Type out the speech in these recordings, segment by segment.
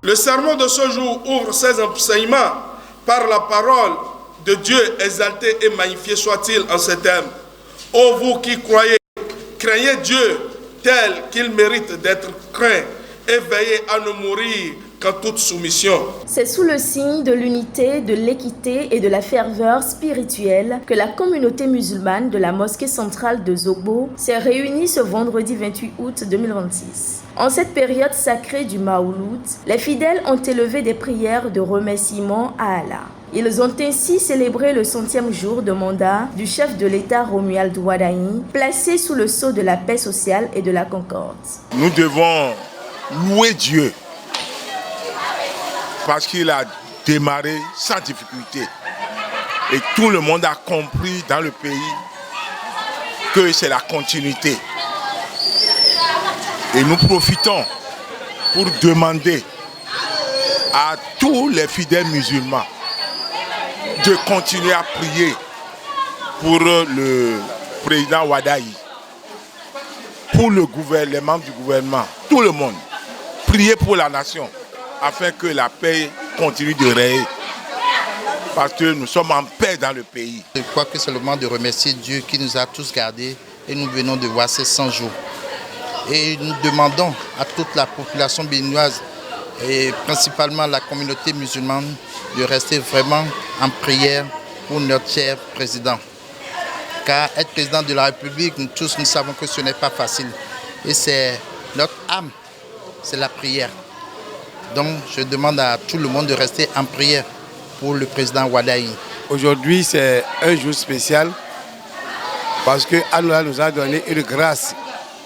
Le sermon de ce jour ouvre ses enseignements par la parole de Dieu exalté et magnifié soit-il en ces termes. Ô vous qui croyez, craignez Dieu tel qu'il mérite d'être craint et veillez à ne mourir qu'en toute soumission. C'est sous le signe de l'unité, de l'équité et de la ferveur spirituelle que la communauté musulmane de la mosquée centrale de Zogbo s'est réunie ce vendredi 28 août 2026. En cette période sacrée du Maouloud, les fidèles ont élevé des prières de remerciement à Allah. Ils ont ainsi célébré le 100e jour de mandat du chef de l'État Romuald Wadaï, placé sous le sceau de la paix sociale et de la concorde. Nous devons louer Dieu parce qu'il a démarré sans difficulté. Et tout le monde a compris dans le pays que c'est la continuité. Et nous profitons pour demander à tous les fidèles musulmans de continuer à prier pour le président Wadaï, pour les membres du gouvernement, tout le monde. Prier pour la nation afin que la paix continue de régner. Parce que nous sommes en paix dans le pays. Je crois que c'est le moment de remercier Dieu qui nous a tous gardés et nous venons de voir ces 100 jours. Et nous demandons à toute la population béninoise et principalement la communauté musulmane de rester vraiment en prière pour notre cher président. Car être président de la République, nous tous nous savons que ce n'est pas facile. Et c'est notre âme, c'est la prière. Donc je demande à tout le monde de rester en prière pour le président Wadaï. Aujourd'hui c'est un jour spécial parce que Allah nous a donné une grâce.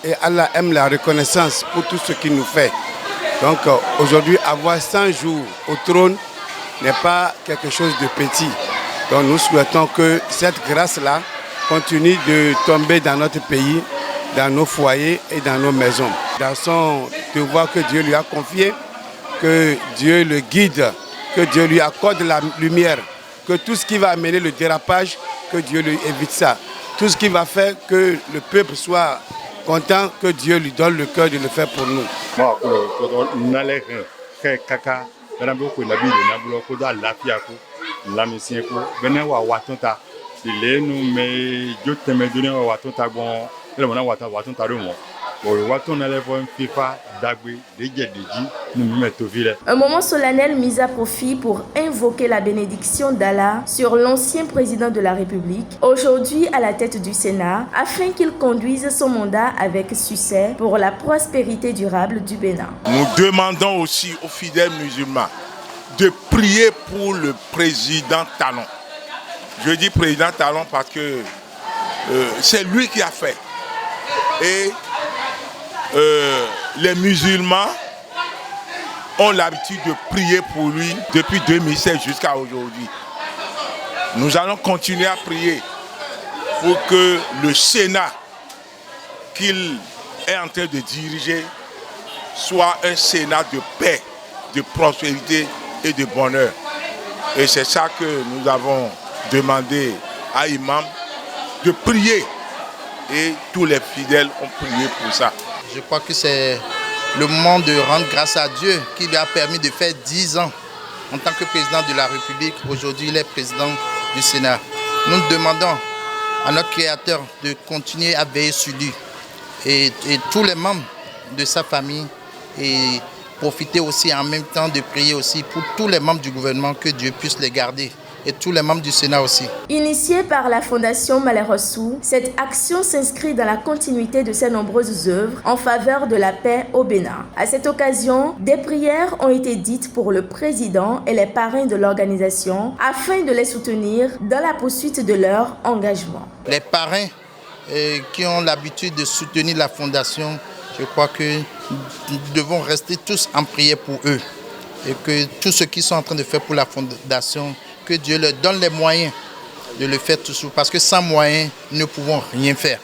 Et Allah aime la reconnaissance pour tout ce qu'il nous fait. Donc aujourd'hui, avoir 100 jours au trône n'est pas quelque chose de petit. Donc nous souhaitons que cette grâce-là continue de tomber dans notre pays, dans nos foyers et dans nos maisons. Dans son devoir que Dieu lui a confié, que Dieu le guide, que Dieu lui accorde la lumière, que tout ce qui va amener le dérapage, que Dieu lui évite ça. Tout ce qui va faire que le peuple soit content, que Dieu lui donne le cœur de le faire pour nous. Un moment solennel mis à profit pour invoquer la bénédiction d'Allah sur l'ancien président de la République, aujourd'hui à la tête du Sénat, afin qu'il conduise son mandat avec succès pour la prospérité durable du Bénin. Nous demandons aussi aux fidèles musulmans de prier pour le président Talon. Je dis président Talon parce que c'est lui qui a fait. Et les musulmans ont l'habitude de prier pour lui depuis 2016 jusqu'à aujourd'hui. Nous allons continuer à prier pour que le Sénat qu'il est en train de diriger soit un Sénat de paix, de prospérité et de bonheur. Et c'est ça que nous avons demandé à l'imam de prier. Et tous les fidèles ont prié pour ça. Je crois que c'est le moment de rendre grâce à Dieu qui lui a permis de faire 10 ans en tant que président de la République. Aujourd'hui, il est président du Sénat. Nous demandons à notre Créateur de continuer à veiller sur lui et tous les membres de sa famille et profiter aussi en même temps de prier aussi pour tous les membres du gouvernement, que Dieu puisse les garder. Et tous les membres du Sénat aussi. Initiée par la Fondation Malheureux, cette action s'inscrit dans la continuité de ses nombreuses œuvres en faveur de la paix au Bénin. À cette occasion, des prières ont été dites pour le président et les parrains de l'organisation afin de les soutenir dans la poursuite de leur engagement. Les parrains qui ont l'habitude de soutenir la Fondation, je crois que nous devons rester tous en prière pour eux. Et que tous ceux qui sont en train de faire pour la Fondation, que Dieu leur donne les moyens de le faire toujours. Parce que sans moyens, nous ne pouvons rien faire.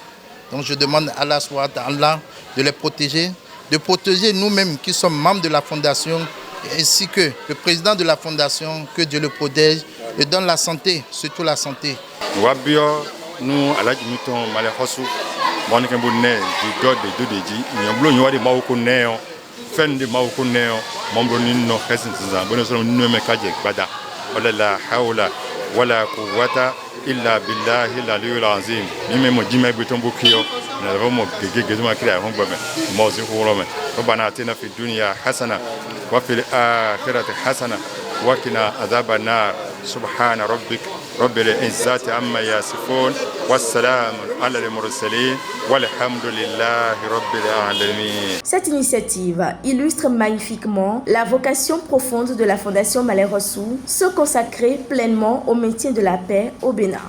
Donc je demande à Allah de les protéger, de protéger nous-mêmes qui sommes membres de la Fondation, ainsi que le président de la Fondation, que Dieu le protège, et donne la santé, surtout la santé. nous à la dimiton malheureusement bon que bon né du god de ji ni blo nywa de mawko néo fen de mawko néo mambo ni no xessin za bon so ni me kaje bada wala la hawla wala quwwata illa billahi al-aliyyil azim mime mo jima beton bokiyo na vraiment gege ma kira hon babe mo zi ko rome ربنا آتنا في الدنيا حسنة وفي الآخرة حسنة وقنا عذاب النار سبحان ربك رب العزة عما يصفون والسلام على المرسلين والحمد لله رب العالمين. Cette initiative illustre magnifiquement la vocation profonde de la Fondation Malais Rossou, se consacrer pleinement au maintien de la paix au Bénin.